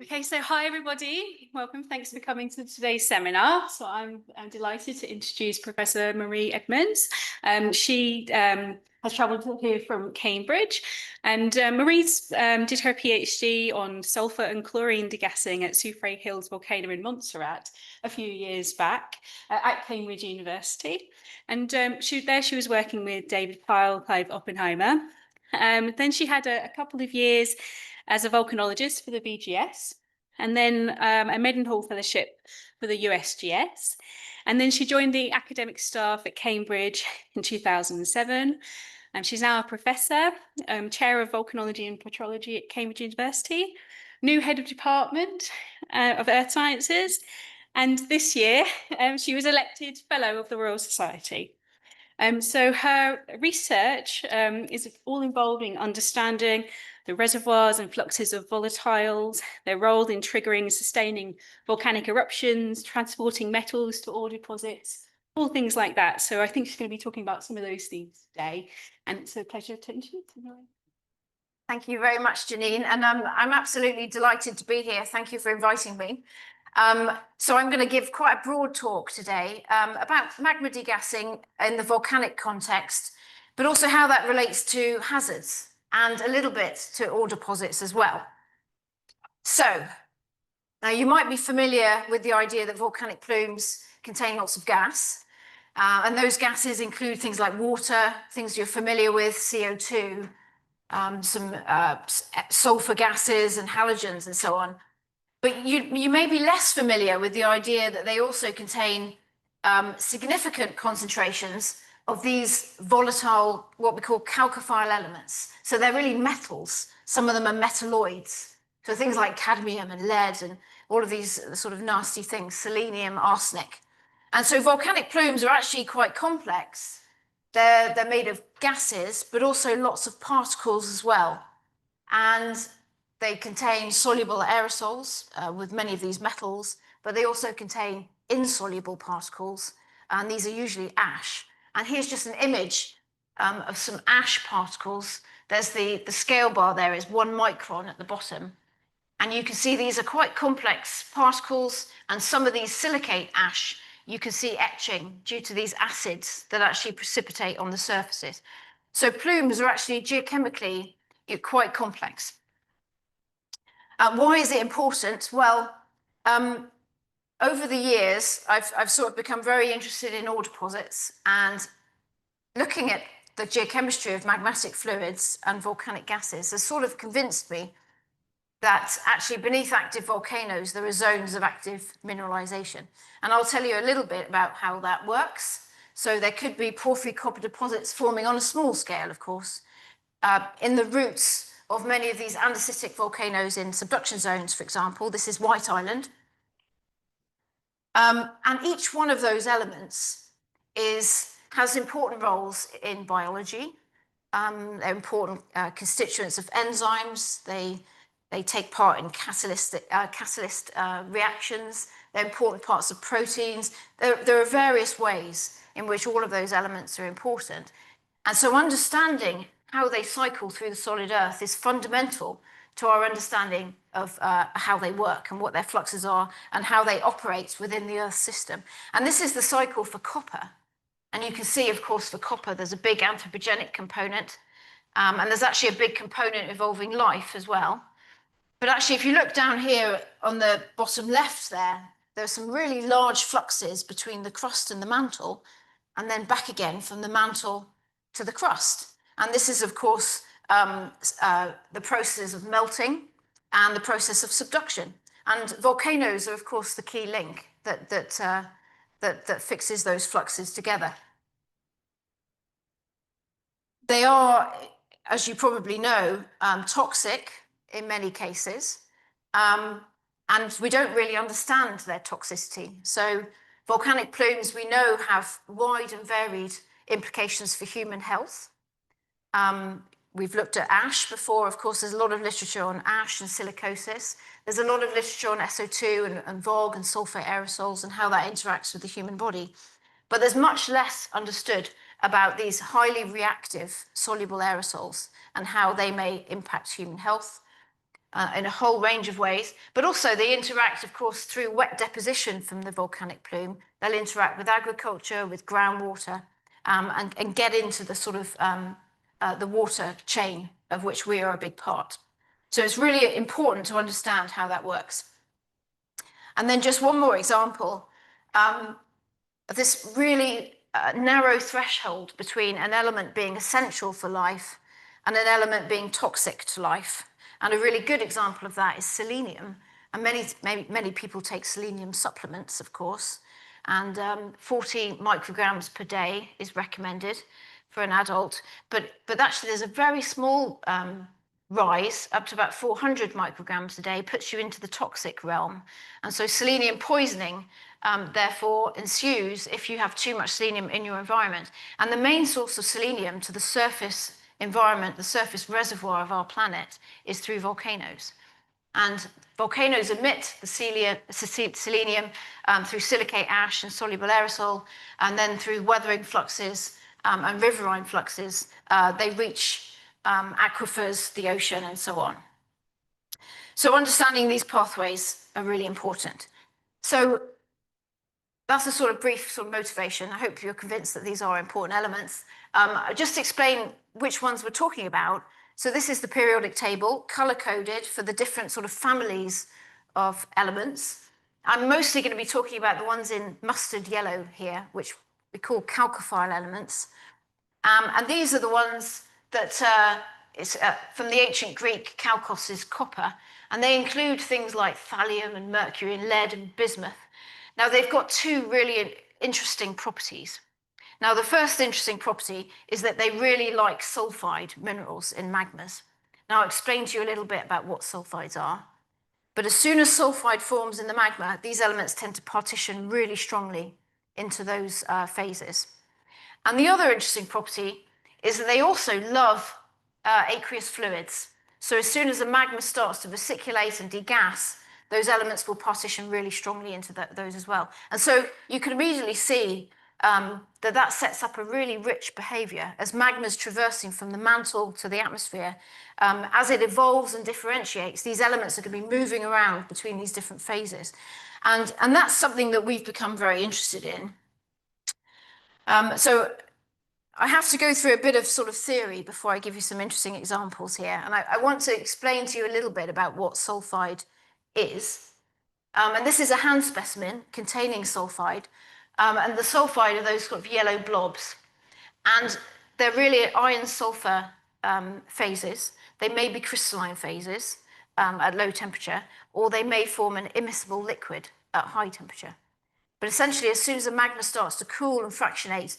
Okay, so hi everybody, welcome. Thanks for coming to today's seminar. So I'm delighted to introduce Professor Marie Edmonds. She has travelled here from Cambridge, and Marie's did her PhD on sulphur and chlorine degassing at Soufrière Hills volcano in Montserrat a few years back at Cambridge University. And she was working with David Pyle, Clive Oppenheimer. Then she had a couple of years as a volcanologist for the VGS, and then a Mendenhall Fellowship for the USGS. And then she joined the academic staff at Cambridge in 2007. She's now a professor, chair of volcanology and petrology at Cambridge University, new head of department of Earth Sciences. And this year, she was elected Fellow of the Royal Society. So her research is all involving understanding the reservoirs and fluxes of volatiles, their role in triggering and sustaining volcanic eruptions, transporting metals to ore deposits, all things like that. So I think she's going to be talking about some of those things today. And it's a pleasure to introduce you. Thank you very much, Janine. And I'm absolutely delighted to be here. Thank you for inviting me. So I'm going to give quite a broad talk today about magma degassing in the volcanic context, but also how that relates to hazards and a little bit to ore deposits as well. So now you might be familiar with the idea that volcanic plumes contain lots of gas. And those gases include things like water, things you're familiar with, CO2, some sulfur gases and halogens and so on. But you may be less familiar with the idea that they also contain significant concentrations of these volatile, what we call chalcophile elements. So they're really metals. Some of them are metalloids. So things like cadmium and lead and all of these sort of nasty things, selenium, arsenic. And so volcanic plumes are actually quite complex. They're made of gases, but also lots of particles as well. And they contain soluble aerosols with many of these metals, but they also contain insoluble particles, and these are usually ash. And here's just an image of some ash particles. There's the scale bar there is 1 micron at the bottom. And you can see these are quite complex particles, and some of these silicate ash, you can see etching due to these acids that actually precipitate on the surfaces. So plumes are actually geochemically quite complex. Why is it important? Well, over the years, I've sort of become very interested in ore deposits, and looking at the geochemistry of magmatic fluids and volcanic gases has sort of convinced me that actually beneath active volcanoes, there are zones of active mineralization. And I'll tell you a little bit about how that works. So there could be porphyry copper deposits forming on a small scale, of course, in the roots of many of these andesitic volcanoes in subduction zones, for example. This is White Island. And each one of those elements has important roles in biology. They're important constituents of enzymes. They take part in catalyst reactions. They're important parts of proteins. There are various ways in which all of those elements are important. And so understanding how they cycle through the solid earth is fundamental to our understanding of how they work and what their fluxes are and how they operate within the Earth system. And this is the cycle for copper. And you can see, of course, for copper, there's a big anthropogenic component. And there's actually a big component involving life as well. But actually, if you look down here on the bottom left there are some really large fluxes between the crust and the mantle, and then back again from the mantle to the crust. And this is, of course, the process of melting and the process of subduction. And volcanoes are, of course, the key link that fixes those fluxes together. They are, as you probably know, toxic in many cases, and we don't really understand their toxicity. So volcanic plumes, we know, have wide and varied implications for human health. We've looked at ash before. Of course, there's a lot of literature on ash and silicosis. There's a lot of literature on SO2 and VOG and sulfate aerosols and how that interacts with the human body. But there's much less understood about these highly reactive soluble aerosols and how they may impact human health. in a whole range of ways, but also they interact, of course, through wet deposition from the volcanic plume. They'll interact with agriculture, with groundwater, and get into the sort of the water chain of which we are a big part. So it's really important to understand how that works. And then just one more example of this really narrow threshold between an element being essential for life and an element being toxic to life. And a really good example of that is selenium. And many people take selenium supplements, of course, and 40 micrograms per day is recommended for an adult. But actually, there's a very small rise up to about 400 micrograms a day, puts you into the toxic realm. And so selenium poisoning therefore ensues if you have too much selenium in your environment. And the main source of selenium to the surface environment, the surface reservoir of our planet, is through volcanoes. And volcanoes emit the selenium through silicate ash and soluble aerosol, and then through weathering fluxes and riverine fluxes, they reach aquifers, the ocean, and so on. So understanding these pathways are really important. So that's a sort of brief sort of motivation. I hope you're convinced that these are important elements. Just to explain which ones we're talking about. So this is the periodic table, color-coded for the different sort of families of elements. I'm mostly going to be talking about the ones in mustard yellow here, which we call chalcophile elements. And these are the ones that from the ancient Greek, chalkos is copper, and they include things like thallium and mercury and lead and bismuth. Now, they've got two really interesting properties. Now, the first interesting property is that they really like sulfide minerals in magmas. Now, I'll explain to you a little bit about what sulfides are. But as soon as sulfide forms in the magma, these elements tend to partition really strongly into those phases. And the other interesting property is that they also love aqueous fluids. So as soon as the magma starts to vesiculate and degas, those elements will partition really strongly into those as well. And so you can immediately see that sets up a really rich behavior as magma's traversing from the mantle to the atmosphere. As it evolves and differentiates, these elements are going to be moving around between these different phases. And that's something that we've become very interested in. So I have to go through a bit of sort of theory before I give you some interesting examples here. And I want to explain to you a little bit about what sulfide is. And this is a hand specimen containing sulfide. And the sulfide are those sort of yellow blobs. And they're really iron-sulfur phases. They may be crystalline phases at low temperature, or they may form an immiscible liquid at high temperature. But essentially, as soon as the magma starts to cool and fractionate,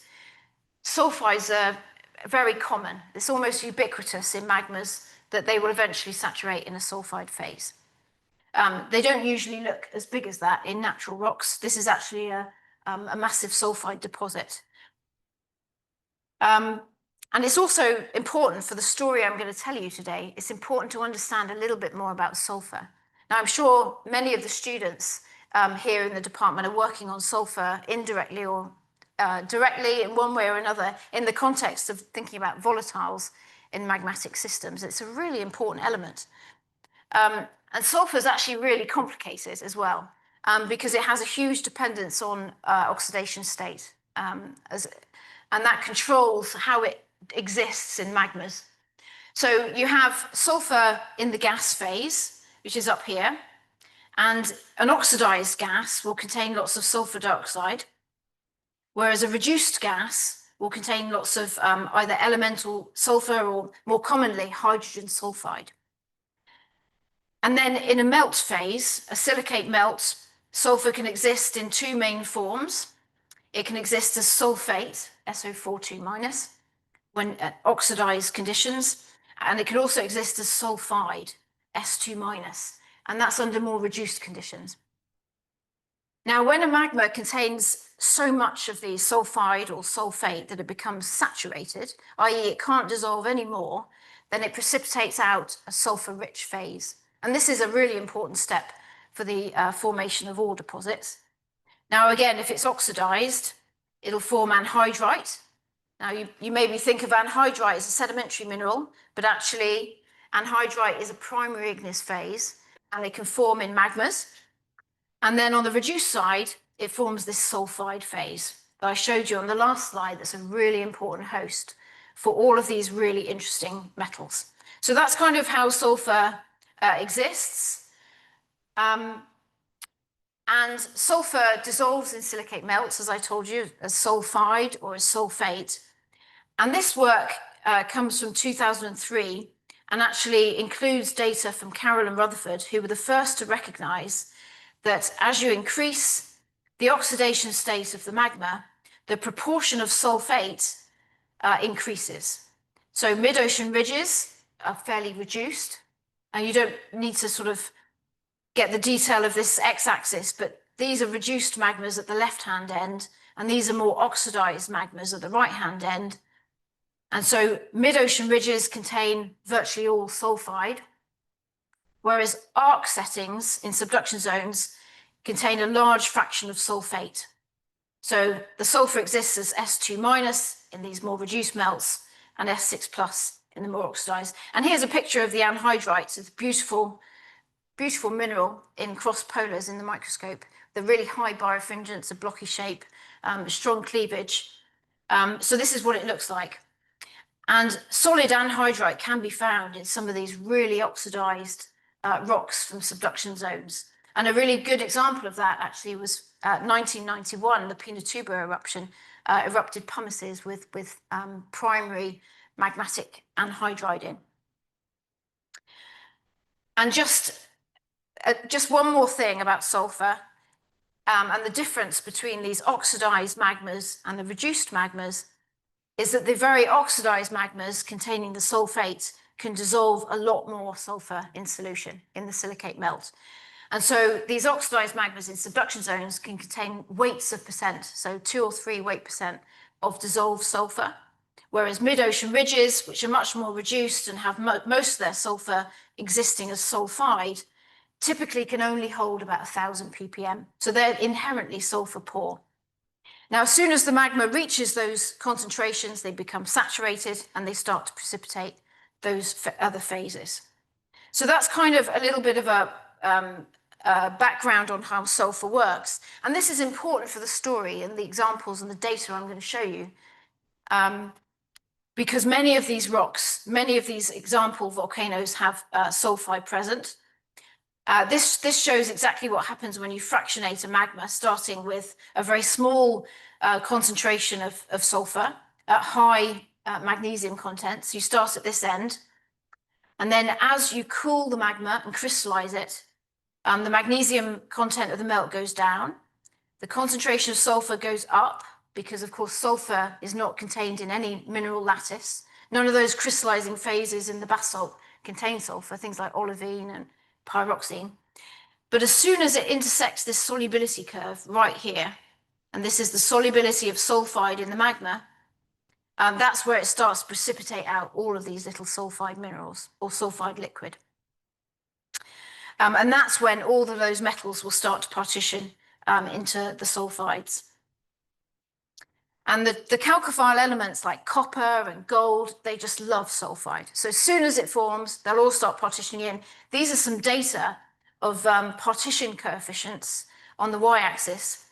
sulfides are very common. It's almost ubiquitous in magmas that they will eventually saturate in a sulfide phase. They don't usually look as big as that in natural rocks. This is actually a massive sulfide deposit. And it's also important for the story I'm going to tell you today, it's important to understand a little bit more about sulfur. Now, I'm sure many of the students here in the department are working on sulfur indirectly or directly in one way or another in the context of thinking about volatiles in magmatic systems. It's a really important element. And sulfur is actually really complicated as well because it has a huge dependence on oxidation state. And that controls how it exists in magmas. So you have sulfur in the gas phase, which is up here. And an oxidized gas will contain lots of sulfur dioxide, whereas a reduced gas will contain lots of either elemental sulfur or, more commonly, hydrogen sulfide. And then in a melt phase, a silicate melt, sulfur can exist in two main forms. It can exist as sulfate, SO42-, when at oxidized conditions, and it can also exist as sulfide, S2-, and that's under more reduced conditions. Now, when a magma contains so much of the sulfide or sulfate that it becomes saturated, i.e. it can't dissolve anymore, then it precipitates out a sulfur-rich phase. And this is a really important step for the formation of ore deposits. Now, again, if it's oxidized, it'll form anhydrite. Now, you maybe think of anhydrite as a sedimentary mineral, but actually Anhydrite is a primary igneous phase, and it can form in magmas. And then on the reduced side, it forms this sulfide phase that I showed you on the last slide. That's a really important host for all of these really interesting metals. So that's kind of how sulfur exists. And sulfur dissolves in silicate melts, as I told you, as sulfide or as sulfate. And this work comes from 2003 and actually includes data from Carroll and Rutherford, who were the first to recognize that as you increase the oxidation state of the magma, the proportion of sulfate increases. So mid-ocean ridges are fairly reduced, and you don't need to sort of get the detail of this x-axis, but these are reduced magmas at the left-hand end, and these are more oxidized magmas at the right-hand end. And so mid-ocean ridges contain virtually all sulfide, whereas arc settings in subduction zones contain a large fraction of sulfate. So the sulfur exists as S2 minus in these more reduced melts and S6 plus in the more oxidized. And here's a picture of the anhydrite. It's a beautiful, beautiful mineral in cross polars in the microscope. The really high birefringence, a blocky shape, strong cleavage. So this is what it looks like. And solid anhydrite can be found in some of these really oxidized rocks from subduction zones. And a really good example of that actually was 1991, the Pinatubo eruption erupted pumices with primary magmatic anhydrite in. And just one more thing about sulfur and the difference between these oxidized magmas and the reduced magmas is that the very oxidized magmas containing the sulfate can dissolve a lot more sulfur in solution in the silicate melt. And so these oxidized magmas in subduction zones can contain weights of percent, so 2 or 3 weight percent of dissolved sulfur, whereas mid-ocean ridges, which are much more reduced and have most of their sulfur existing as sulfide, typically can only hold about 1,000 ppm. So they're inherently sulfur poor. Now, as soon as the magma reaches those concentrations, they become saturated and they start to precipitate those other phases. So that's kind of a little bit of a background on how sulfur works. And this is important for the story and the examples and the data I'm going to show you. Because many of these rocks, many of these example volcanoes have sulfide present. This shows exactly what happens when you fractionate a magma, starting with a very small concentration of sulfur at high magnesium contents. You start at this end, and then as you cool the magma and crystallize it, the magnesium content of the melt goes down. The concentration of sulfur goes up because, of course, sulfur is not contained in any mineral lattice. None of those crystallizing phases in the basalt contain sulfur, things like olivine and pyroxene. But as soon as it intersects this solubility curve right here, and this is the solubility of sulfide in the magma, that's where it starts to precipitate out all of these little sulfide minerals or sulfide liquid. And that's when all of those metals will start to partition into the sulfides. And the chalcophile elements like copper and gold, they just love sulfide. So as soon as it forms, they'll all start partitioning in. These are some data of partition coefficients on the y-axis.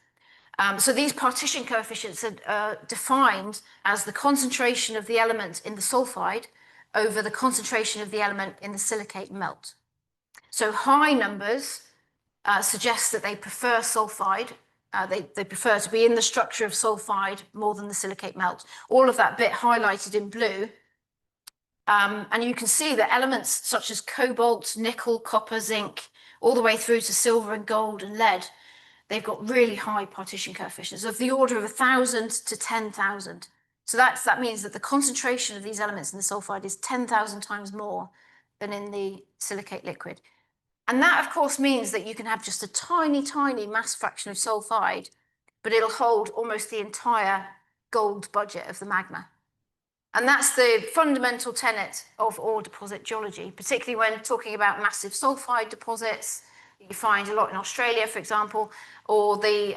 So these partition coefficients are defined as the concentration of the element in the sulfide over the concentration of the element in the silicate melt. So high numbers suggest that they prefer sulfide. They prefer to be in the structure of sulfide more than the silicate melt. All of that bit highlighted in blue. And you can see that elements such as cobalt, nickel, copper, zinc, all the way through to silver and gold and lead, they've got really high partition coefficients of the order of 1,000 to 10,000. So that means that the concentration of these elements in the sulfide is 10,000 times more than in the silicate liquid. And that, of course, means that you can have just a tiny, tiny mass fraction of sulfide, but it'll hold almost the entire gold budget of the magma. And that's the fundamental tenet of ore deposit geology, particularly when talking about massive sulfide deposits that you find a lot in Australia, for example, or the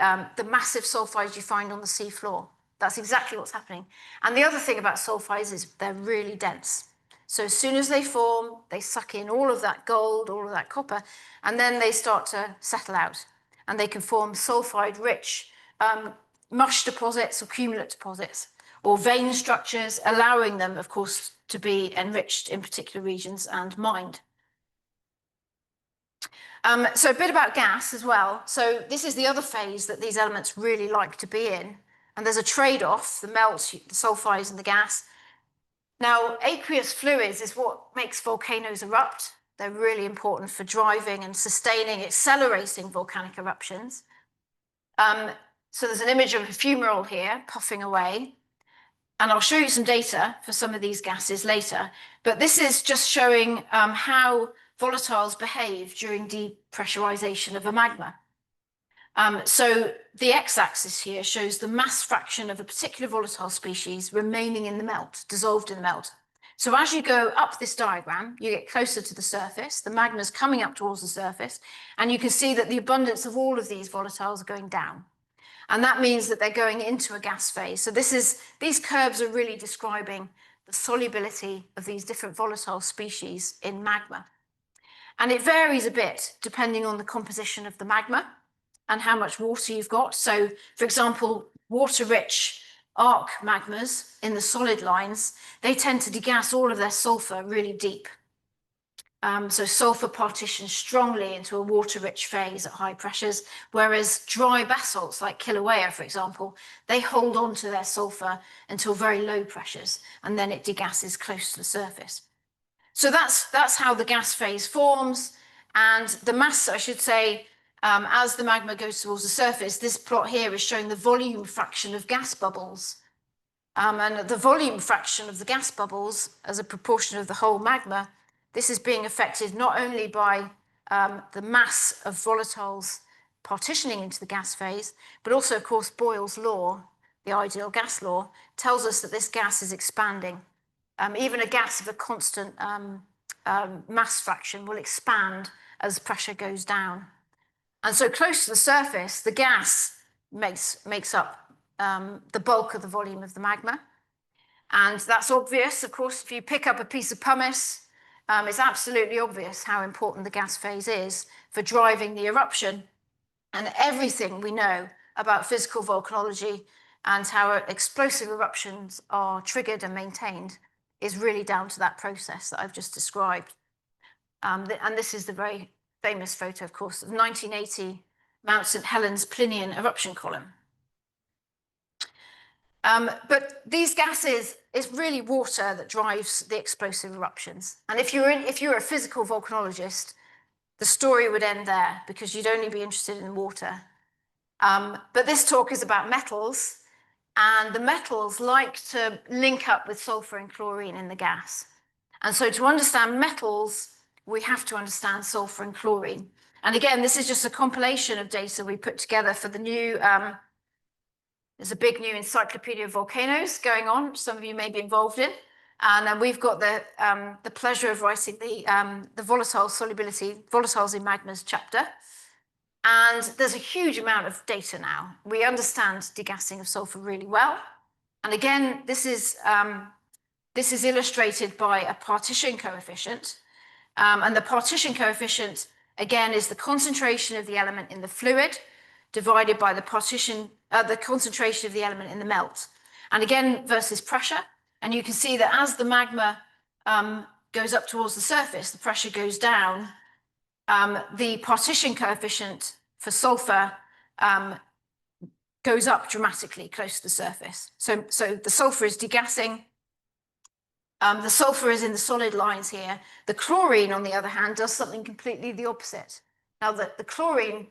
massive sulfides you find on the seafloor. That's exactly what's happening. And the other thing about sulfides is they're really dense. So as soon as they form, they suck in all of that gold, all of that copper, and then they start to settle out. And they can form sulfide-rich mush deposits or cumulate deposits, or vein structures, allowing them, of course, to be enriched in particular regions and mined. So a bit about gas as well. So this is the other phase that these elements really like to be in. And there's a trade-off, the melt, the sulfides and the gas. Now, aqueous fluids is what makes volcanoes erupt. They're really important for driving and sustaining, accelerating volcanic eruptions. So there's an image of a fumarole here, puffing away. And I'll show you some data for some of these gases later. But this is just showing how volatiles behave during depressurization of a magma. So the x-axis here shows the mass fraction of a particular volatile species remaining in the melt, dissolved in the melt. So as you go up this diagram, you get closer to the surface, the magma is coming up towards the surface, and you can see that the abundance of all of these volatiles are going down. And that means that they're going into a gas phase. So these curves are really describing the solubility of these different volatile species in magma. And it varies a bit depending on the composition of the magma and how much water you've got. So, for example, water-rich arc magmas in the solid lines, they tend to degas all of their sulfur really deep. So sulfur partitions strongly into a water-rich phase at high pressures, whereas dry basalts like Kilauea, for example, they hold on to their sulfur until very low pressures, and then it degasses close to the surface. So that's how the gas phase forms, and the mass, I should say, as the magma goes towards the surface, this plot here is showing the volume fraction of gas bubbles. And the volume fraction of the gas bubbles as a proportion of the whole magma, this is being affected not only by the mass of volatiles partitioning into the gas phase, but also, of course, Boyle's law, the ideal gas law, tells us that this gas is expanding. Even a gas of a constant mass fraction will expand as pressure goes down. And so close to the surface, the gas makes up the bulk of the volume of the magma. And that's obvious, of course, if you pick up a piece of pumice, it's absolutely obvious how important the gas phase is for driving the eruption. And everything we know about physical volcanology and how explosive eruptions are triggered and maintained is really down to that process that I've just described. And this is the very famous photo, of course, of 1980 Mount St. Helens Plinian eruption column. But these gases, it's really water that drives the explosive eruptions. And if you're a physical volcanologist, the story would end there because you'd only be interested in water. But this talk is about metals, and the metals like to link up with sulfur and chlorine in the gas. And so to understand metals, we have to understand sulfur and chlorine. And again, this is just a compilation of data we put together for the new, there's a big new encyclopedia of volcanoes going on, which some of you may be involved in. And we've got the pleasure of writing the volatile solubility, volatiles in magmas chapter. And there's a huge amount of data now. We understand degassing of sulfur really well. And again, this is illustrated by a partition coefficient. And the partition coefficient, again, is the concentration of the element in the fluid divided by the concentration of the element in the melt. And again, versus pressure. And you can see that as the magma goes up towards the surface, the pressure goes down. The partition coefficient for sulfur goes up dramatically close to the surface. So the sulfur is degassing. The sulfur is in the solid lines here. The chlorine, on the other hand, does something completely the opposite. Now, the chlorine,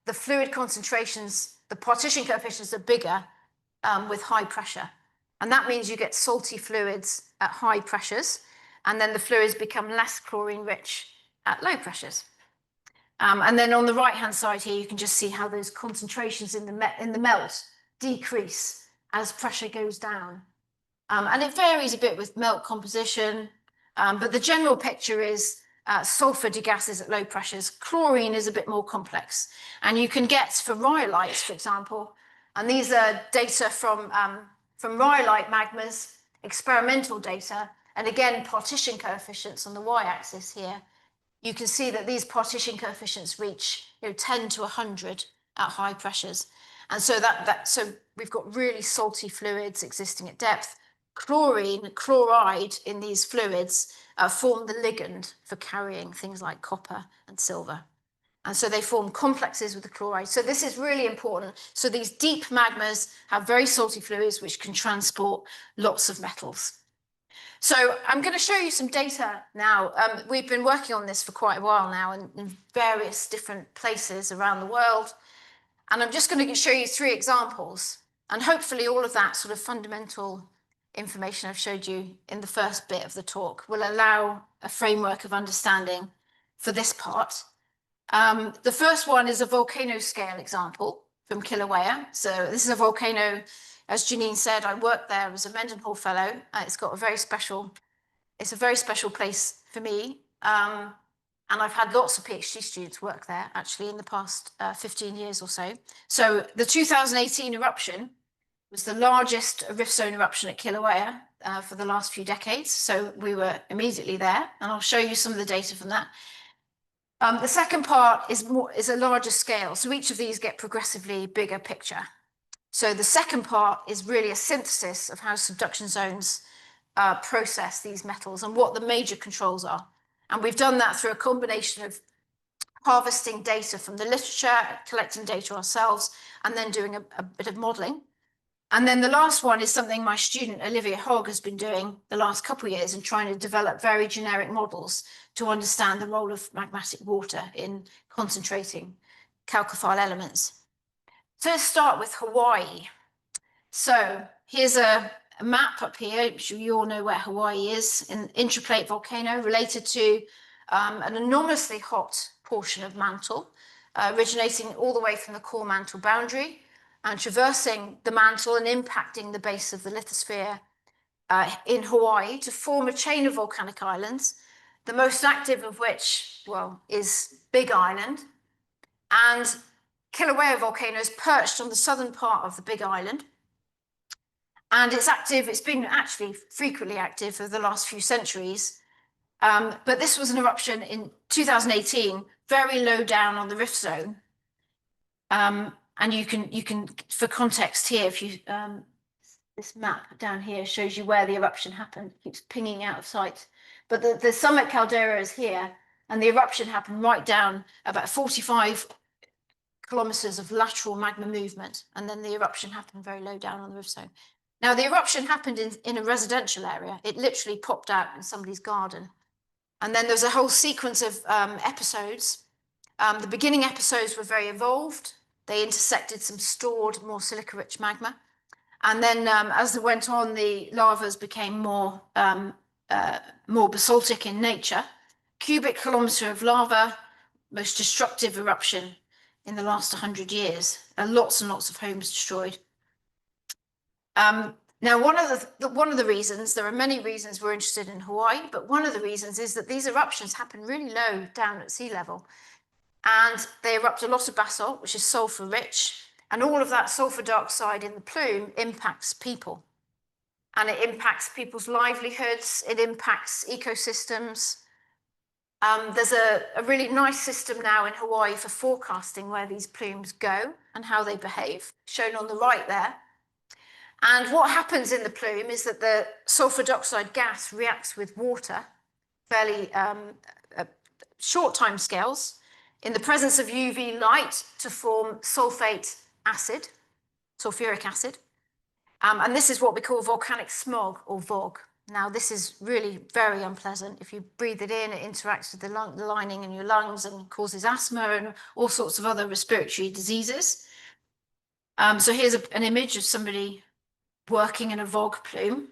the fluid concentrations, the partition coefficients are bigger with high pressure. And that means you get salty fluids at high pressures, and then the fluids become less chlorine-rich at low pressures. And then on the right-hand side here, you can just see how those concentrations in the melt decrease as pressure goes down. And it varies a bit with melt composition, but the general picture is sulfur degasses at low pressures. Chlorine is a bit more complex. And you can get for rhyolites, for example, and these are data from rhyolite magmas, experimental data, And again, partition coefficients on the y-axis here, you can see that these partition coefficients reach 10 to 100 at high pressures. And so so we've got really salty fluids existing at depth. Chloride in these fluids form the ligand for carrying things like copper and silver. And so they form complexes with the chloride. So this is really important. So these deep magmas have very salty fluids which can transport lots of metals. So I'm going to show you some data now. We've been working on this for quite a while now in various different places around the world. And I'm just going to show you 3 examples. And hopefully all of that sort of fundamental information I've showed you in the first bit of the talk will allow a framework of understanding for this part. The first one is a volcano scale example from Kilauea. So this is a volcano, as Janine said, I worked there as a Mendenhall Fellow. It's a very special place for me. And I've had lots of PhD students work there actually in the past 15 years or so. So the 2018 eruption was the largest rift zone eruption at Kilauea for the last few decades. So we were immediately there, and I'll show you some of the data from that. The second part is a larger scale. So each of these get progressively bigger picture. So the second part is really a synthesis of how subduction zones process these metals and what the major controls are. And we've done that through a combination of harvesting data from the literature, collecting data ourselves, and then doing a bit of modeling. And then the last one is something my student Olivia Hogg has been doing the last couple of years and trying to develop very generic models to understand the role of magmatic water in concentrating chalcophile elements. So let's start with Hawaii. So here's a map up here. I'm sure you all know where Hawaii is, an intraplate volcano related to an enormously hot portion of mantle, originating all the way from the core mantle boundary and traversing the mantle and impacting the base of the lithosphere in Hawaii to form a chain of volcanic islands, the most active of which, well, is Big Island. And Kilauea volcano is perched on the southern part of the Big Island. And it's active, it's been actually frequently active for the last few centuries. But this was an eruption in 2018, very low down on the rift zone. And you can, for context here, if you, this map down here shows you where the eruption happened. It keeps pinging out of sight. But the summit caldera is here, and the eruption happened right down about 45 kilometers of lateral magma movement. And then the eruption happened very low down on the rift zone. Now, the eruption happened in a residential area. It literally popped out in somebody's garden. And then there's a whole sequence of episodes. The beginning episodes were very evolved. They intersected some stored, more silica-rich magma. And then as it went on, the lavas became more basaltic in nature. Cubic kilometer of lava, most destructive eruption in the last 100 years. Lots and lots of homes destroyed. Now, one of the reasons, there are many reasons we're interested in Hawaii, but one of the reasons is that these eruptions happen really low down at sea level. And they erupt a lot of basalt, which is sulfur rich. And all of that sulfur dioxide in the plume impacts people. And it impacts people's livelihoods. It impacts ecosystems. There's a really nice system now in Hawaii for forecasting where these plumes go and how they behave, shown on the right there. And what happens in the plume is that the sulfur dioxide gas reacts with water, fairly short time scales, in the presence of UV light to form sulfuric acid. And this is what we call volcanic smog, or VOG. Now, this is really very unpleasant. If you breathe it in, it interacts with the lining in your lungs and causes asthma and all sorts of other respiratory diseases. So here's an image of somebody working in a VOG plume.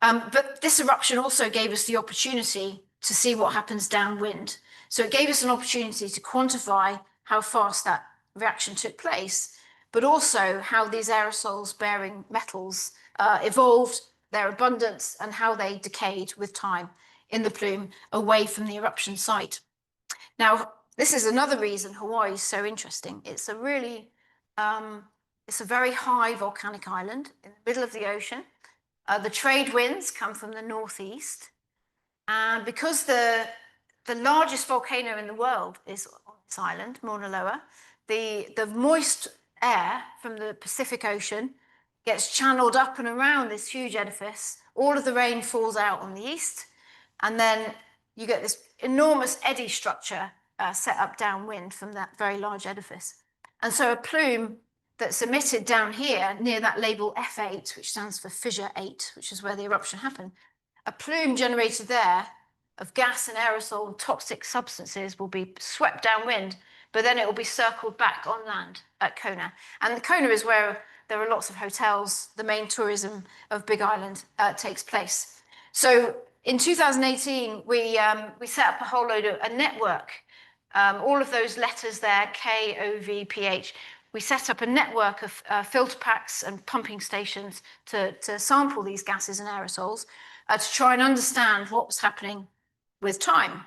But this eruption also gave us the opportunity to see what happens downwind. So it gave us an opportunity to quantify how fast that reaction took place, but also how these aerosols bearing metals evolved, their abundance, and how they decayed with time in the plume away from the eruption site. Now, this is another reason Hawaii is so interesting. It's a really, it's a very high volcanic island in the middle of the ocean. The trade winds come from the northeast. And because the largest volcano in the world is on this island, Mauna Loa, the moist air from the Pacific Ocean gets channeled up and around this huge edifice. All of the rain falls out on the east, and then you get this enormous eddy structure set up downwind from that very large edifice. And so a plume that's emitted down here near that label F8, which stands for fissure 8, which is where the eruption happened, a plume generated there of gas and aerosol and toxic substances will be swept downwind, but then it will be circled back on land at Kona. And Kona is where there are lots of hotels. The main tourism of Big Island takes place. So in 2018, we set up a whole load of a network. All of those letters there, K, O, V, P, H, we set up a network of filter packs and pumping stations to sample these gases and aerosols to try and understand what was happening with time.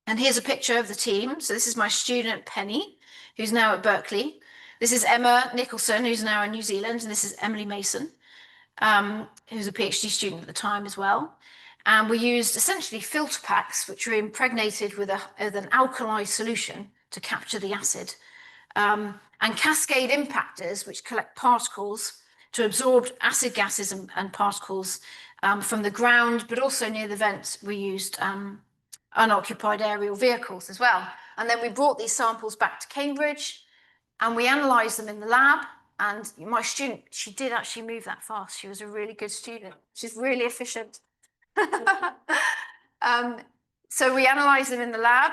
And here's a picture of the team. So this is my student, Penny, who's now at Berkeley. This is Emma Nicholson, who's now in New Zealand. And this is Emily Mason, who's a PhD student at the time as well. And we used essentially filter packs, which were impregnated with an alkali solution to capture the acid. And cascade impactors, which collect particles to absorb acid gases and particles from the ground, but also near the vents, we used unoccupied aerial vehicles as well. And then we brought these samples back to Cambridge and we analysed them in the lab. And my student, she did actually move that fast. She was a really good student. She's really efficient. So we analysed them in the lab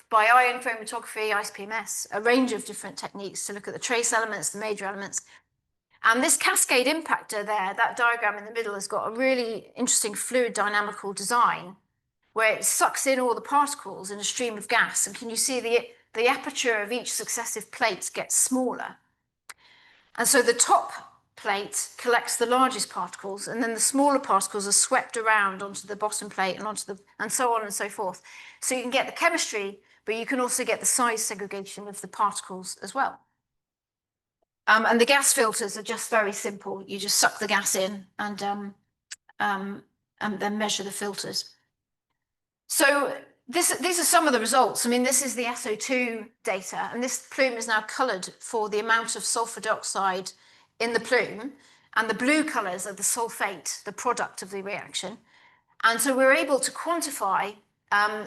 by ion chromatography, ICP-MS, a range of different techniques to look at the trace elements, the major elements. And this cascade impactor there, that diagram in the middle, has got a really interesting fluid dynamical design where it sucks in all the particles in a stream of gas. And can you see the aperture of each successive plate gets smaller? And so the top plate collects the largest particles, and then the smaller particles are swept around onto the bottom plate and so on and so forth. So you can get the chemistry, but you can also get the size segregation of the particles as well. And the gas filters are just very simple. You just suck the gas in and then measure the filters. So these are some of the results. I mean, this is the SO2 data, and this plume is now coloured for the amount of sulfur dioxide in the plume, and the blue colours are the sulfate, the product of the reaction. And so we're able to quantify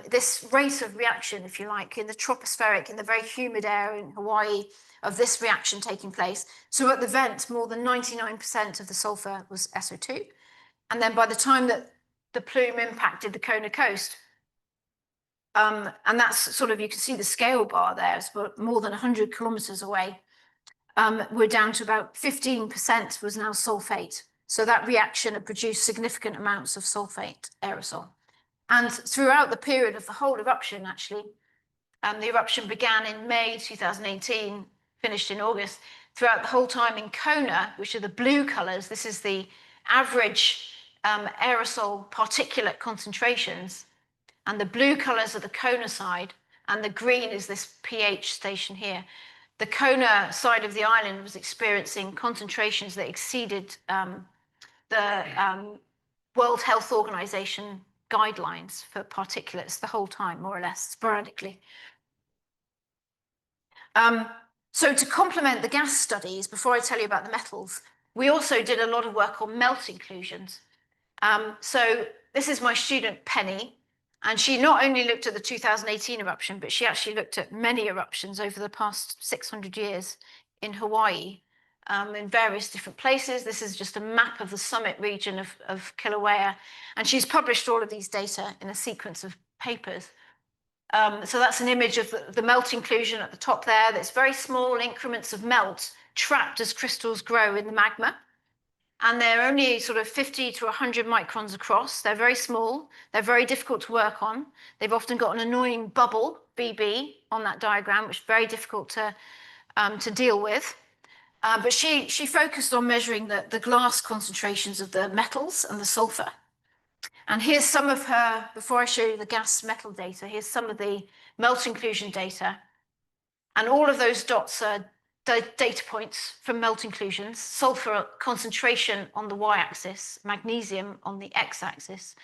this rate of reaction, if you like, in the tropospheric, in the very humid air in Hawaii, of this reaction taking place. So at the vent, more than 99% of the sulfur was SO2. And then by the time that the plume impacted the Kona coast, and that's sort of, you can see the scale bar there, it's more than 100 kilometers away. We're down to about 15% was now sulfate. So that reaction had produced significant amounts of sulfate aerosol. And throughout the period of the whole eruption, actually, the eruption began in May 2018, finished in August. Throughout the whole time in Kona, which are the blue colors, this is the average aerosol particulate concentrations. And the blue colors are the Kona side, and the green is this pH station here. The Kona side of the island was experiencing concentrations that exceeded the World Health Organization guidelines for particulates the whole time, more or less, sporadically. So to complement the gas studies, before I tell you about the metals, we also did a lot of work on melt inclusions. So this is my student, Penny, and she not only looked at the 2018 eruption, but she actually looked at many eruptions over the past 600 years in Hawaii, in various different places. This is just a map of the summit region of Kilauea, and she's published all of these data in a sequence of papers. So that's an image of the melt inclusion at the top there. There's very small increments of melt trapped as crystals grow in the magma. And they're only sort of 50 to 100 microns across. They're very small. They're very difficult to work on. They've often got an annoying bubble, BB, on that diagram, which is very difficult to deal with. But she focused on measuring the glass concentrations of the metals and the sulfur. And here's some of her, before I show you the gas metal data, here's some of the melt inclusion data. And all of those dots are data points from melt inclusions, sulfur concentration on the y-axis, magnesium on the x-axis.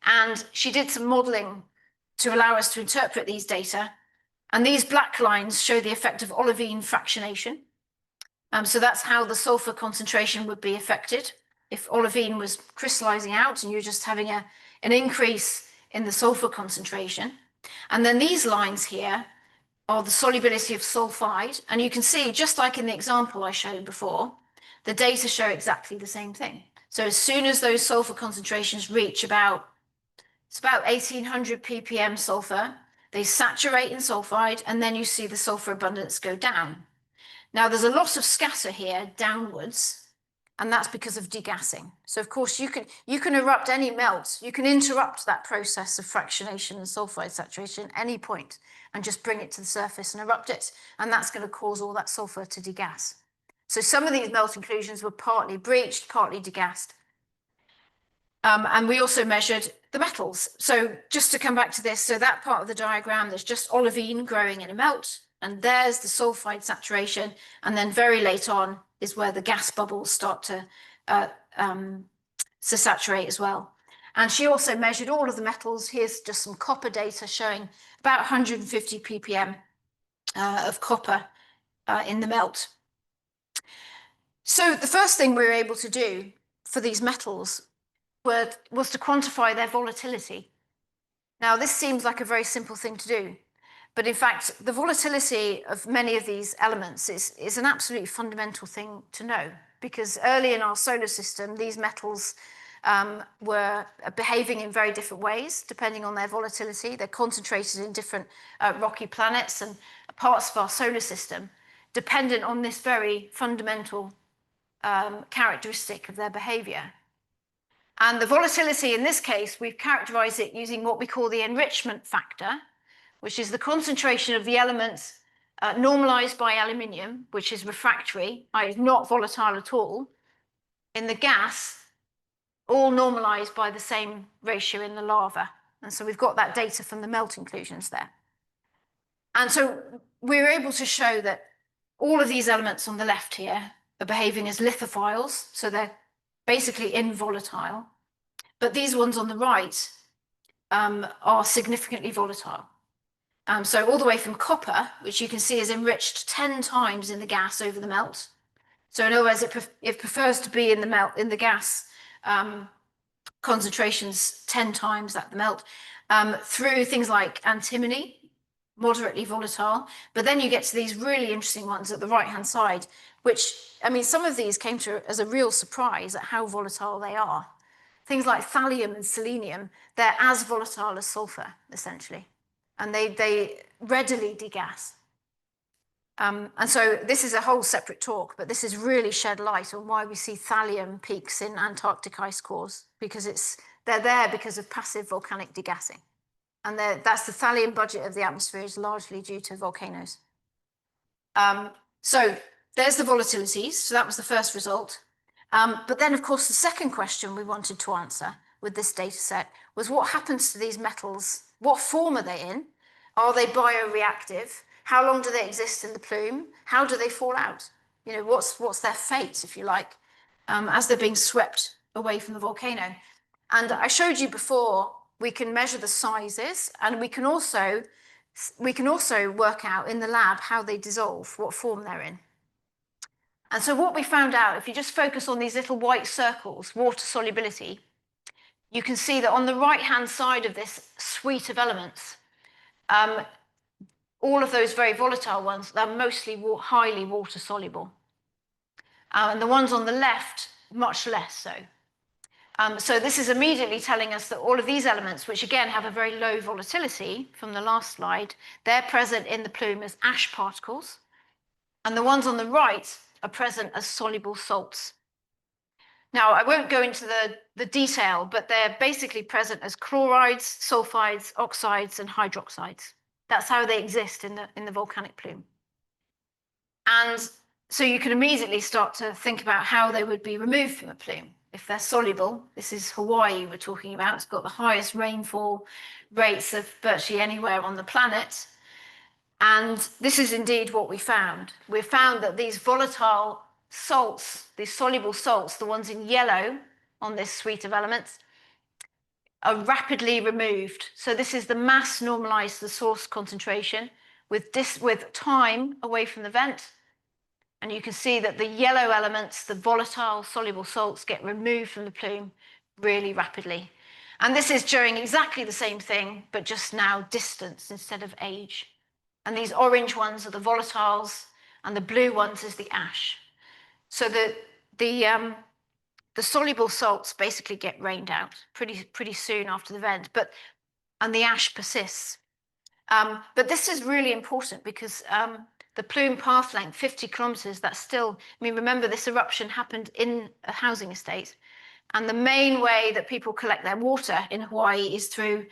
And she did some modeling to allow us to interpret these data. And these black lines show the effect of olivine fractionation. So that's how the sulfur concentration would be affected. If olivine was crystallizing out and you're just having an increase in the sulfur concentration. And then these lines here are the solubility of sulfide. And you can see, just like in the example I showed before, the data show exactly the same thing. So as soon as those sulfur concentrations reach about 1800 ppm sulfur, they saturate in sulfide, and then you see the sulfur abundance go down. Now, there's a lot of scatter here downwards, and that's because of degassing. So, of course, you can erupt any melt. You can interrupt that process of fractionation and sulfide saturation at any point and just bring it to the surface and erupt it, and that's going to cause all that sulfur to degas. So some of these melt inclusions were partly breached, partly degassed. And we also measured the metals. So just to come back to this, so that part of the diagram, there's just olivine growing in a melt, and there's the sulfide saturation. And then very late on is where the gas bubbles start to saturate as well. And she also measured all of the metals. Here's just some copper data showing about 150 ppm of copper in the melt. So the first thing we were able to do for these metals was to quantify their volatility. Now, this seems like a very simple thing to do, but in fact, the volatility of many of these elements is an absolutely fundamental thing to know, because early in our solar system, these metals were behaving in very different ways, depending on their volatility. They're concentrated in different rocky planets and parts of our solar system, dependent on this very fundamental characteristic of their behavior. And the volatility in this case, we've characterized it using what we call the enrichment factor, which is the concentration of the elements normalized by aluminium, which is refractory, i.e. not volatile at all, in the gas, all normalized by the same ratio in the lava. And so we've got that data from the melt inclusions there. And so we were able to show that all of these elements on the left here are behaving as lithophiles, so they're basically involatile. But these ones on the right are significantly volatile. So all the way from copper, which you can see is enriched 10 times in the gas over the melt. So in other words, it prefers to be in the gas concentrations 10 times at the melt, through things like antimony, moderately volatile. But then you get to these really interesting ones at the right-hand side, which, I mean, some of these came to as a real surprise at how volatile they are. Things like thallium and selenium, they're as volatile as sulfur, essentially. And they readily degas. And so this is a whole separate talk, but this has really shed light on why we see thallium peaks in Antarctic ice cores, because they're there because of passive volcanic degassing. And that's the thallium budget of the atmosphere is largely due to volcanoes. So there's the volatilities. So that was the first result. But then, of course, the second question we wanted to answer with this data set was what happens to these metals? What form are they in? Are they bioreactive? How long do they exist in the plume? How do they fall out? You know, what's their fate, if you like, as they're being swept away from the volcano? And I showed you before, we can measure the sizes, and we can also work out in the lab how they dissolve, what form they're in. And so what we found out, if you just focus on these little white circles, water solubility, you can see that on the right-hand side of this suite of elements, all of those very volatile ones, they're mostly highly water soluble. And the ones on the left, much less so. So this is immediately telling us that all of these elements, which again have a very low volatility from the last slide, they're present in the plume as ash particles. And the ones on the right are present as soluble salts. Now, I won't go into the detail, but they're basically present as chlorides, sulfides, oxides, and hydroxides. That's how they exist in the volcanic plume. And so you can immediately start to think about how they would be removed from a plume. If they're soluble, this is Hawaii we're talking about. It's got the highest rainfall rates of virtually anywhere on the planet. And this is indeed what we found. We found that these volatile salts, these soluble salts, the ones in yellow on this suite of elements, are rapidly removed. So this is the mass normalized to the source concentration with time away from the vent. And you can see that the yellow elements, the volatile soluble salts, get removed from the plume really rapidly. And this is showing exactly the same thing, but just now distance instead of age. And these orange ones are the volatiles, and the blue ones is the ash. So the soluble salts basically get rained out pretty soon after the vent, and the ash persists. But this is really important because the plume path length, 50 kilometers, that's still, I mean, remember this eruption happened in a housing estate. And the main way that people collect their water in Hawaii is through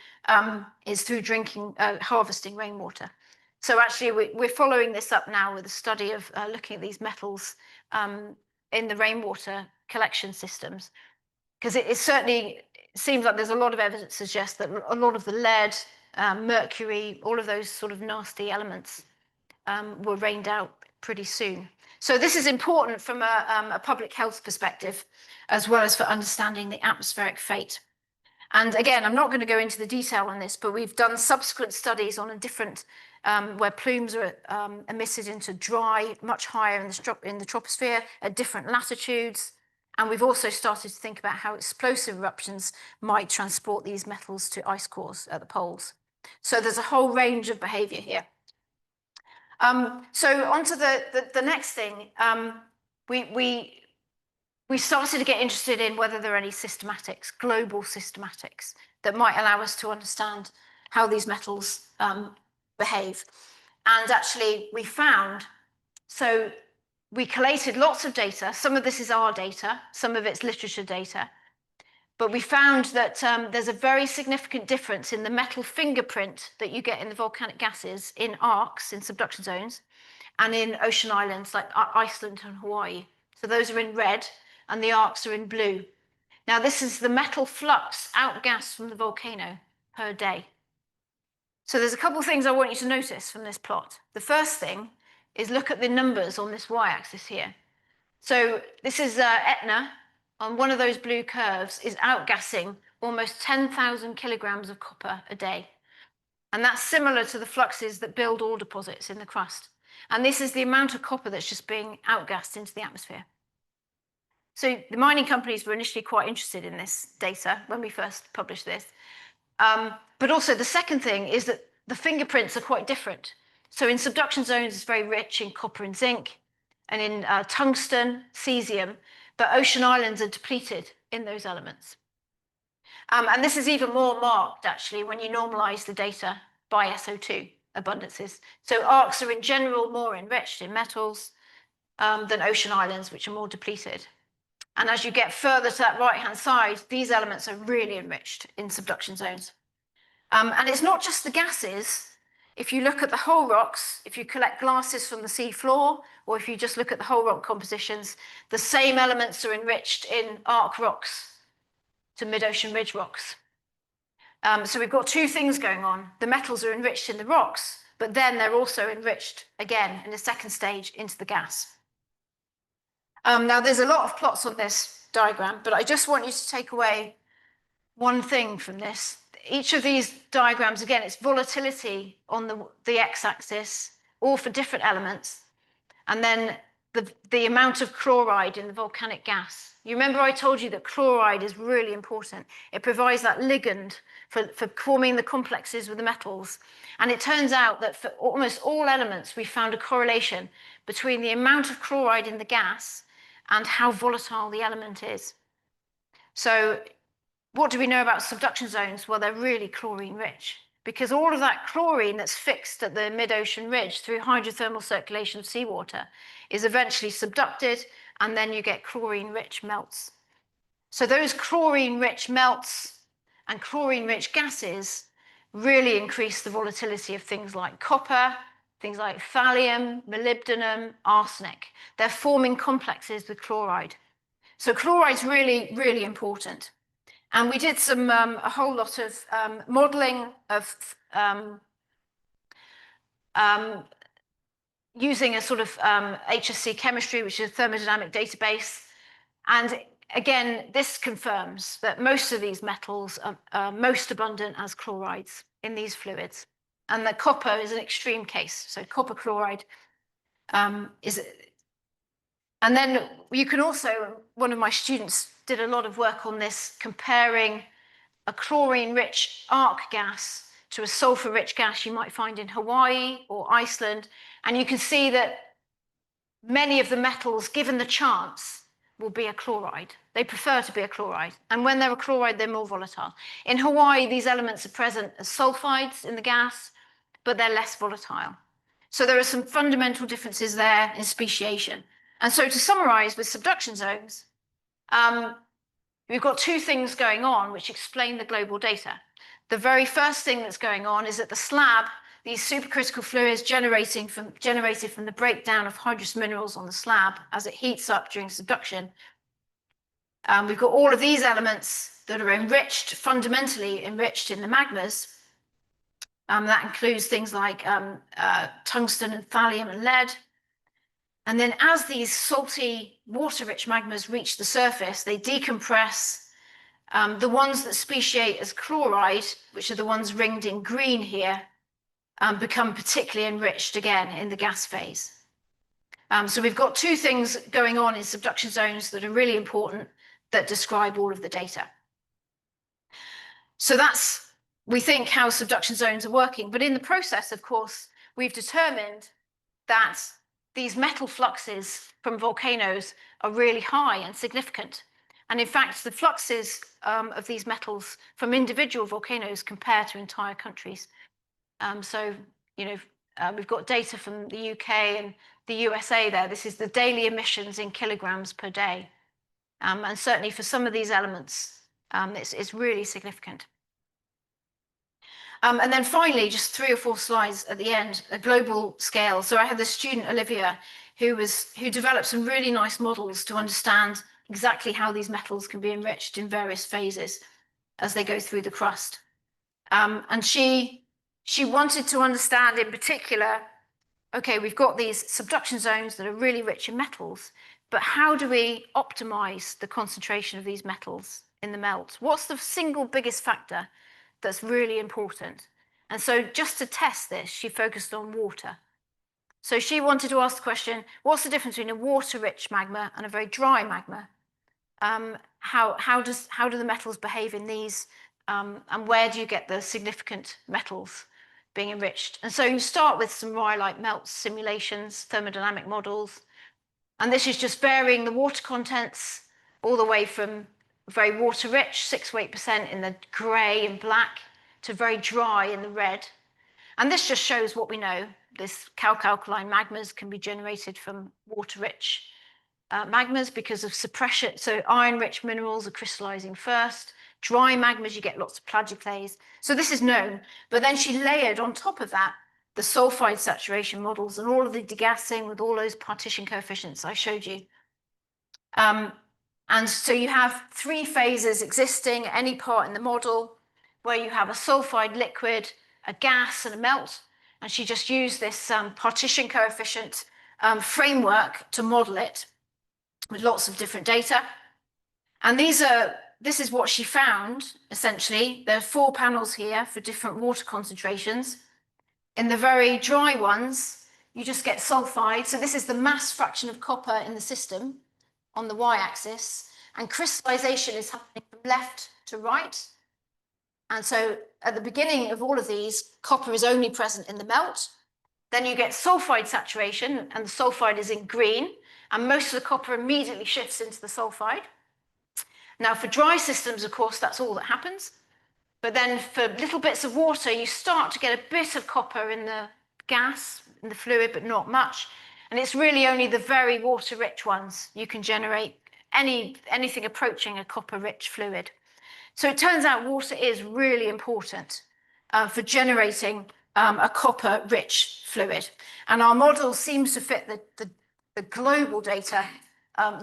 drinking, harvesting rainwater. So actually, we're following this up now with a study of looking at these metals in the rainwater collection systems, because it certainly seems like there's a lot of evidence to suggest that a lot of the lead, mercury, all of those sort of nasty elements were rained out pretty soon. So this is important from a public health perspective, as well as for understanding the atmospheric fate. And again, I'm not going to go into the detail on this, but we've done subsequent studies on a different, where plumes are emitted into dry, much higher in the troposphere at different latitudes. And we've also started to think about how explosive eruptions might transport these metals to ice cores at the poles. So there's a whole range of behavior here. So on to the next thing. We started to get interested in whether there are any systematics, global systematics, that might allow us to understand how these metals behave. And actually, we found, so we collated lots of data. Some of this is our data, some of it's literature data. But we found that there's a very significant difference in the metal fingerprint that you get in the volcanic gases in arcs, in subduction zones, and in ocean islands like Iceland and Hawaii. So those are in red, and the arcs are in blue. Now, this is the metal flux outgassed from the volcano per day. So there's a couple of things I want you to notice from this plot. The first thing is look at the numbers on this y-axis here. So this is Etna, on one of those blue curves, is outgassing almost 10,000 kilograms of copper a day. And that's similar to the fluxes that build ore deposits in the crust. And this is the amount of copper that's just being outgassed into the atmosphere. So the mining companies were initially quite interested in this data when we first published this. But also the second thing is that the fingerprints are quite different. So in subduction zones, it's very rich in copper and zinc, and in tungsten, cesium, but ocean islands are depleted in those elements. And this is even more marked, actually, when you normalize the data by SO2 abundances. So arcs are in general more enriched in metals than ocean islands, which are more depleted. And as you get further to that right-hand side, these elements are really enriched in subduction zones. And it's not just the gases. If you look at the whole rocks, if you collect glasses from the sea floor, or if you just look at the whole rock compositions, the same elements are enriched in arc rocks to mid-ocean ridge rocks. So we've got two things going on. The metals are enriched in the rocks, but then they're also enriched again in the second stage into the gas. Now, there's a lot of plots on this diagram, but I just want you to take away one thing from this. Each of these diagrams, again, it's volatility on the x-axis, all for different elements, and then the amount of chloride in the volcanic gas. You remember I told you that chloride is really important. It provides that ligand for forming the complexes with the metals. And it turns out that for almost all elements, we found a correlation between the amount of chloride in the gas and how volatile the element is. So what do we know about subduction zones? Well, they're really chlorine rich, because all of that chlorine that's fixed at the mid-ocean ridge through hydrothermal circulation of seawater is eventually subducted, and then you get chlorine-rich melts. So those chlorine-rich melts and chlorine-rich gases really increase the volatility of things like copper, things like thallium, molybdenum, arsenic. They're forming complexes with chloride. So chloride's really, really important. And we did a whole lot of modeling of using a sort of HSC chemistry, which is a thermodynamic database. And again, this confirms that most of these metals are most abundant as chlorides in these fluids. And that copper is an extreme case. So copper chloride is. And then you can also, one of my students did a lot of work on this, comparing a chlorine-rich arc gas to a sulfur-rich gas you might find in Hawaii or Iceland. And you can see that many of the metals, given the chance, will be a chloride. They prefer to be a chloride. And when they're a chloride, they're more volatile. In Hawaii, these elements are present as sulfides in the gas, but they're less volatile. So there are some fundamental differences there in speciation. And so to summarize with subduction zones, we've got two things going on which explain the global data. The very first thing that's going on is that the slab, these supercritical fluids generated from the breakdown of hydrous minerals on the slab as it heats up during subduction. We've got all of these elements that are enriched, fundamentally enriched in the magmas. That includes things like tungsten and thallium and lead. And then as these salty, water-rich magmas reach the surface, they decompress. The ones that speciate as chloride, which are the ones ringed in green here, become particularly enriched again in the gas phase. So we've got two things going on in subduction zones that are really important that describe all of the data. So that's, we think, how subduction zones are working. But in the process, of course, we've determined that these metal fluxes from volcanoes are really high and significant. And in fact, the fluxes of these metals from individual volcanoes compare to entire countries. So, you know, we've got data from the UK and the USA there. This is the daily emissions in kilograms per day. And certainly for some of these elements, it's really significant. And then finally, just 3 or 4 slides at the end, a global scale. So I had this student, Olivia, who developed some really nice models to understand exactly how these metals can be enriched in various phases as they go through the crust. And she wanted to understand in particular, okay, we've got these subduction zones that are really rich in metals, but how do we optimize the concentration of these metals in the melt? What's the single biggest factor that's really important? And so just to test this, she focused on water. So she wanted to ask the question, what's the difference between a water-rich magma and a very dry magma? How do the metals behave in these? And where do you get the significant metals being enriched? And so you start with some rhyolite melt simulations, thermodynamic models. And this is just varying the water contents all the way from very water-rich, 6 to 8% in the grey and black, to very dry in the red. And this just shows what we know. This calc-alkaline magmas can be generated from water-rich magmas because of suppression. So iron-rich minerals are crystallizing first. Dry magmas, you get lots of plagioclase. So this is known. But then she layered on top of that the sulfide saturation models and all of the degassing with all those partition coefficients I showed you. And so you have 3 phases existing at any part in the model where you have a sulfide liquid, a gas, and a melt. And she just used this partition coefficient framework to model it with lots of different data. And this is what she found, essentially. There are 4 panels here for different water concentrations. In the very dry ones, you just get sulfide. So this is the mass fraction of copper in the system on the y-axis. And crystallization is happening from left to right. And so at the beginning of all of these, copper is only present in the melt. Then you get sulfide saturation, and the sulfide is in green. And most of the copper immediately shifts into the sulfide. Now, for dry systems, of course, that's all that happens. But then for little bits of water, you start to get a bit of copper in the gas, in the fluid, but not much. And it's really only the very water-rich ones you can generate anything approaching a copper-rich fluid. So it turns out water is really important for generating a copper-rich fluid. And our model seems to fit the global data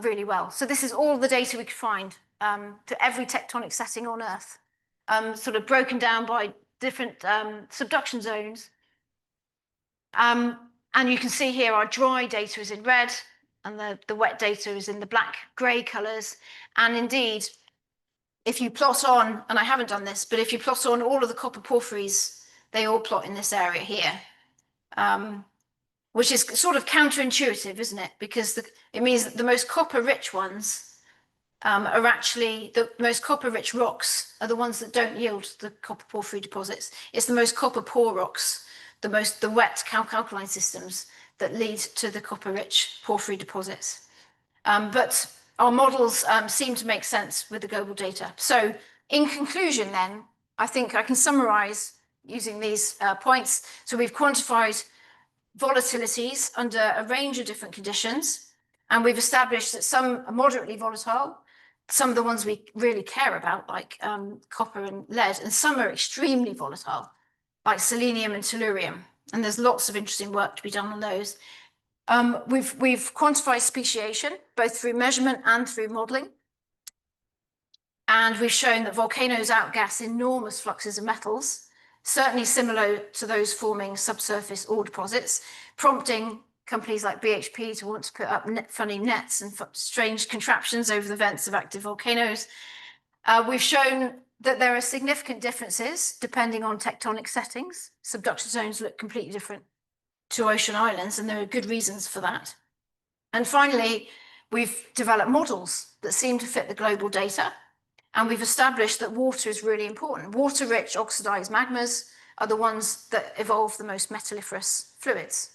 really well. So this is all the data we could find to every tectonic setting on Earth, sort of broken down by different subduction zones. And you can see here our dry data is in red and the wet data is in the black grey colours. And indeed, if you plot on, and I haven't done this, but if you plot on all of the copper porphyries, they all plot in this area here, which is sort of counterintuitive, isn't it? Because it means that the most copper-rich ones are actually the most copper-rich rocks are the ones that don't yield the copper porphyry deposits. It's the most copper-poor rocks, the wet calc-alkaline systems that lead to the copper-rich porphyry deposits. But our models seem to make sense with the global data. So in conclusion then, I think I can summarize using these points. So we've quantified volatilities under a range of different conditions, and we've established that some are moderately volatile, some of the ones we really care about, like copper and lead, and some are extremely volatile, like selenium and tellurium. And there's lots of interesting work to be done on those. We've quantified speciation, both through measurement and through modeling. And we've shown that volcanoes outgas enormous fluxes of metals, certainly similar to those forming subsurface ore deposits, prompting companies like BHP to want to put up funny nets and strange contraptions over the vents of active volcanoes. We've shown that there are significant differences depending on tectonic settings. Subduction zones look completely different to ocean islands, and there are good reasons for that. And finally, we've developed models that seem to fit the global data, and we've established that water is really important. Water-rich oxidized magmas are the ones that evolve the most metalliferous fluids.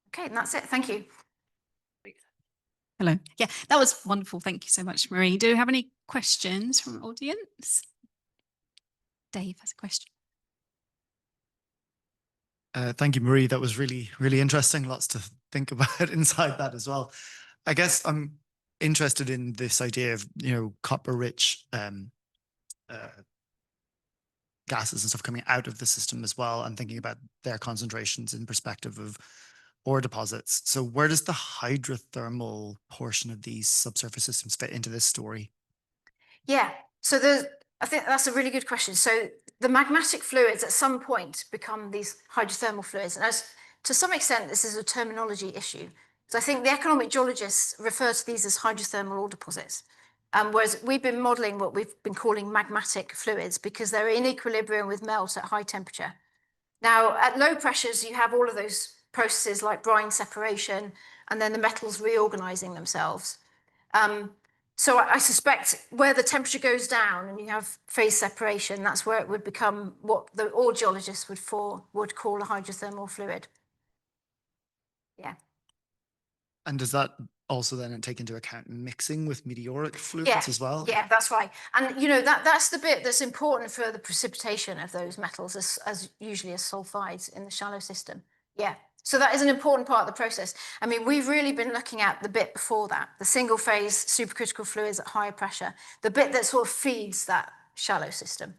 Okay, and that's it. Thank you. Hello. Yeah, that was wonderful. Thank you so much, Marie. Do you have any questions from the audience? Dave has a question. Thank you, Marie. That was really, really interesting. Lots to think about inside that as well. I guess I'm interested in this idea of, copper-rich gases and stuff coming out of the system as well, and thinking about their concentrations in perspective of ore deposits. So where does the hydrothermal portion of these subsurface systems fit into this story? Yeah, so I think that's a really good question. So the magmatic fluids at some point become these hydrothermal fluids. And to some extent, this is a terminology issue. So I think the economic geologists refer to these as hydrothermal ore deposits. Whereas we've been modeling what we've been calling magmatic fluids because they're in equilibrium with melt at high temperature. Now, at low pressures, you have all of those processes like brine separation and then the metals reorganizing themselves. So I suspect where the temperature goes down and you have phase separation, that's where it would become what the ore geologists would call a hydrothermal fluid. Yeah. And does that also then take into account mixing with meteoric fluids as well? Yeah, that's right. And that's the bit that's important for the precipitation of those metals as usually as sulfides in the shallow system. Yeah. So that is an important part of the process. I mean, we've really been looking at the bit before that, the single phase supercritical fluids at higher pressure, the bit that sort of feeds that shallow system.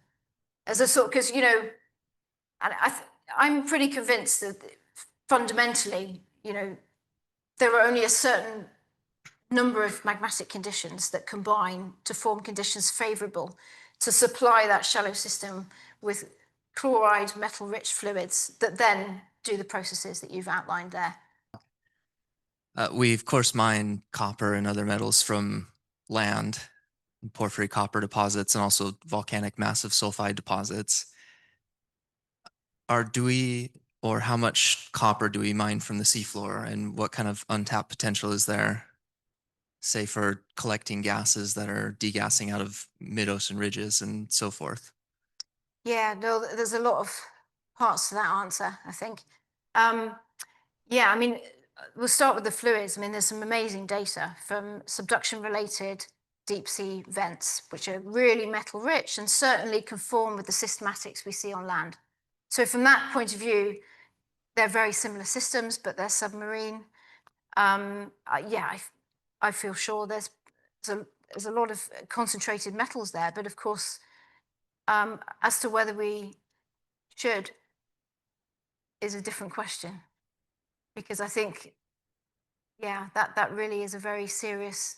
As a sort, because, and I'm pretty convinced that fundamentally, there are only a certain number of magmatic conditions that combine to form conditions favorable to supply that shallow system with chloride metal-rich fluids that then do the processes that you've outlined there. We, of course, mine copper and other metals from land, porphyry copper deposits, and also volcanic massive sulfide deposits. How much copper do we mine from the seafloor, and what kind of untapped potential is there, say, for collecting gases that are degassing out of mid-ocean ridges and so forth? Yeah, no, there's a lot of parts to that answer, I think. Yeah, I mean, we'll start with the fluids. I mean, there's some amazing data from subduction-related deep sea vents, which are really metal rich and certainly conform with the systematics we see on land. So from that point of view, they're very similar systems, but they're submarine. Yeah, I feel sure there's a lot of concentrated metals there, but of course, as to whether we should is a different question, because I think, yeah, that really is a very serious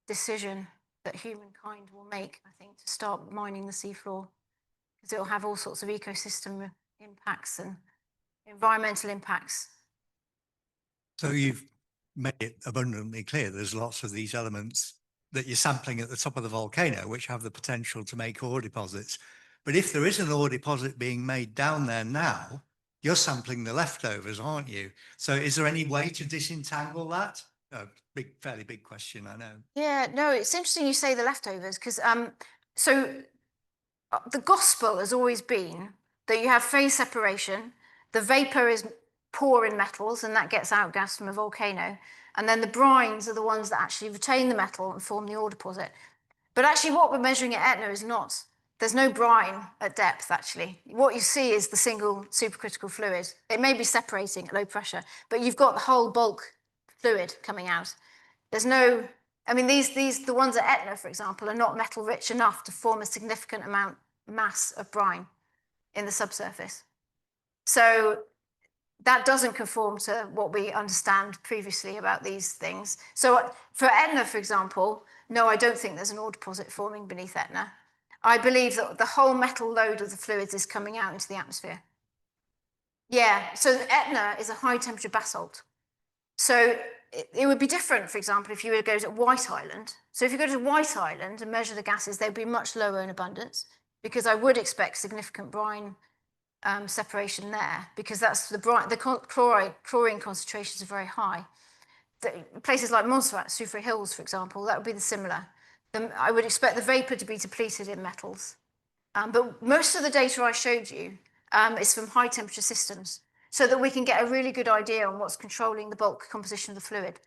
decision that humankind will make, I think, to start mining the seafloor, because it'll have all sorts of ecosystem impacts and environmental impacts. So you've made it abundantly clear there's lots of these elements that you're sampling at the top of the volcano, which have the potential to make ore deposits. But if there is an ore deposit being made down there now, you're sampling the leftovers, aren't you? So is there any way to disentangle that? Fairly big question, I know. Yeah, no, it's interesting you say the leftovers because the gospel has always been that you have phase separation, the vapor is poor in metals and that gets outgassed from a volcano, and then the brines are the ones that actually retain the metal and form the ore deposit. But actually what we're measuring at Etna is not, there's no brine at depth actually. What you see is the single supercritical fluid. It may be separating at low pressure, but you've got the whole bulk fluid coming out. There's no, I mean, the ones at Etna, for example, are not metal rich enough to form a significant mass of brine in the subsurface. So that doesn't conform to what we understand previously about these things. So for Etna, for example, no, I don't think there's an ore deposit forming beneath Etna. I believe that the whole metal load of the fluids is coming out into the atmosphere. Yeah, so Etna is a high temperature basalt. So it would be different, for example, if you were to go to White Island. So if you go to White Island and measure the gases, they'd be much lower in abundance because I would expect significant brine separation there because that's the chlorine concentrations are very high. Places like Montserrat, Soufrière Hills, for example, that would be the similar. I would expect the vapor to be depleted in metals. But most of the data I showed you is from high temperature systems, so that we can get a really good idea on what's controlling the bulk composition of the fluid.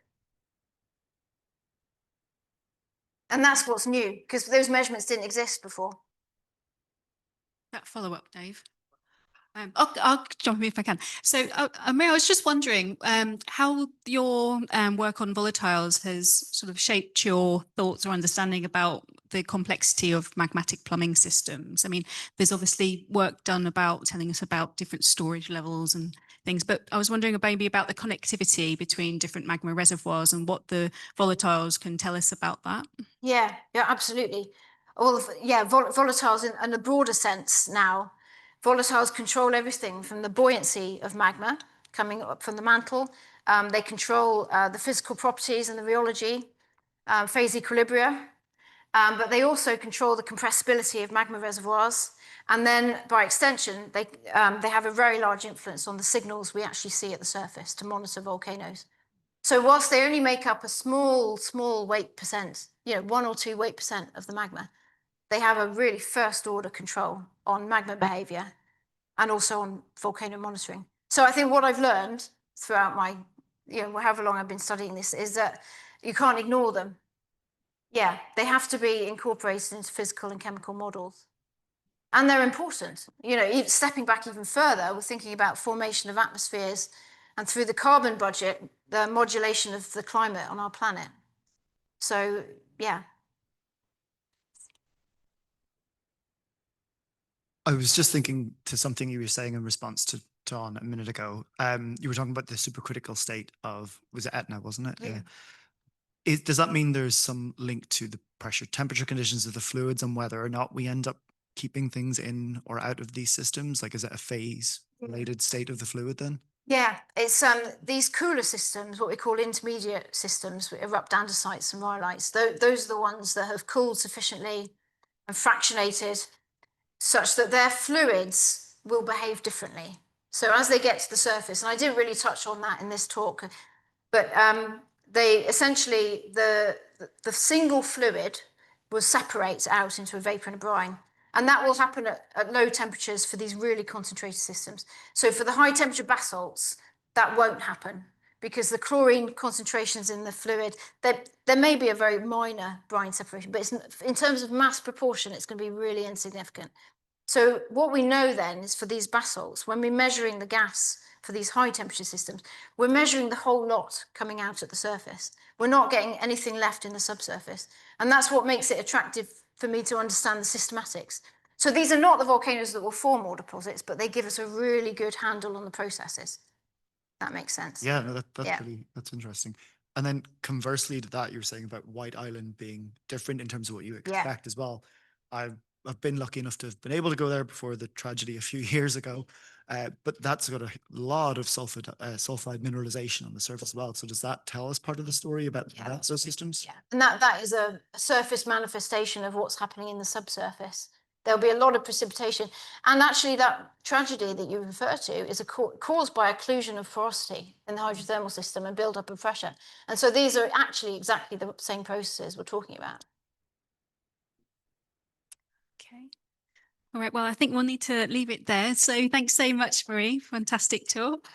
And that's what's new, because those measurements didn't exist before. That follow-up, Dave. I'll jump in if I can. So, Mary, I was just wondering how your work on volatiles has sort of shaped your thoughts or understanding about the complexity of magmatic plumbing systems. I mean, there's obviously work done about telling us about different storage levels and things, but I was wondering maybe about the connectivity between different magma reservoirs and what the volatiles can tell us about that. Yeah, absolutely. Volatiles in a broader sense now. Volatiles control everything from the buoyancy of magma coming up from the mantle. They control the physical properties and the rheology, phase equilibria, but they also control the compressibility of magma reservoirs. And then by extension, they have a very large influence on the signals we actually see at the surface to monitor volcanoes. So whilst they only make up a small weight percent, 1 or 2 weight percent of the magma, they have a really first order control on magma behavior and also on volcano monitoring. So I think what I've learned throughout my, however long I've been studying this is that you can't ignore them. Yeah, they have to be incorporated into physical and chemical models. And they're important. Stepping back even further, we're thinking about formation of atmospheres and through the carbon budget, the modulation of the climate on our planet. So, yeah. I was just thinking to something you were saying in response to John a minute ago. You were talking about the supercritical state of, was it Etna, wasn't it? Yeah. Does that mean there's some link to the pressure temperature conditions of the fluids and whether or not we end up keeping things in or out of these systems? Like, is it a phase related state of the fluid then? Yeah, it's these cooler systems, what we call intermediate systems, erupt andesites and rhyolites. Those are the ones that have cooled sufficiently and fractionated such that their fluids will behave differently. So as they get to the surface, and I didn't really touch on that in this talk, but they essentially, the single fluid will separate out into a vapor and a brine. And that will happen at low temperatures for these really concentrated systems. So for the high temperature basalts, that won't happen because the chlorine concentrations in the fluid, there may be a very minor brine separation, but in terms of mass proportion, it's going to be really insignificant. So what we know then is for these basalts, when we're measuring the gas for these high temperature systems, we're measuring the whole lot coming out at the surface. We're not getting anything left in the subsurface. And that's what makes it attractive for me to understand the systematics. So these are not the volcanoes that will form ore deposits, but they give us a really good handle on the processes. That makes sense. Yeah, no, that's interesting. And then conversely to that, you were saying about White Island being different in terms of what you expect as well. I I've been lucky enough to have been able to go there before the tragedy a few years ago. But that's got a lot of sulfide mineralization on the surface as well. So does that tell us part of the story about Yeah. those systems? Yeah, and that is a surface manifestation of what's happening in the subsurface. There'll be a lot of precipitation, and actually that tragedy that you refer to is caused by occlusion of porosity in the hydrothermal system and build-up of pressure. And so these are actually exactly the same processes we're talking about. Okay. All right, well, I think we'll need to leave it there. So thanks so much, Marie. Fantastic talk.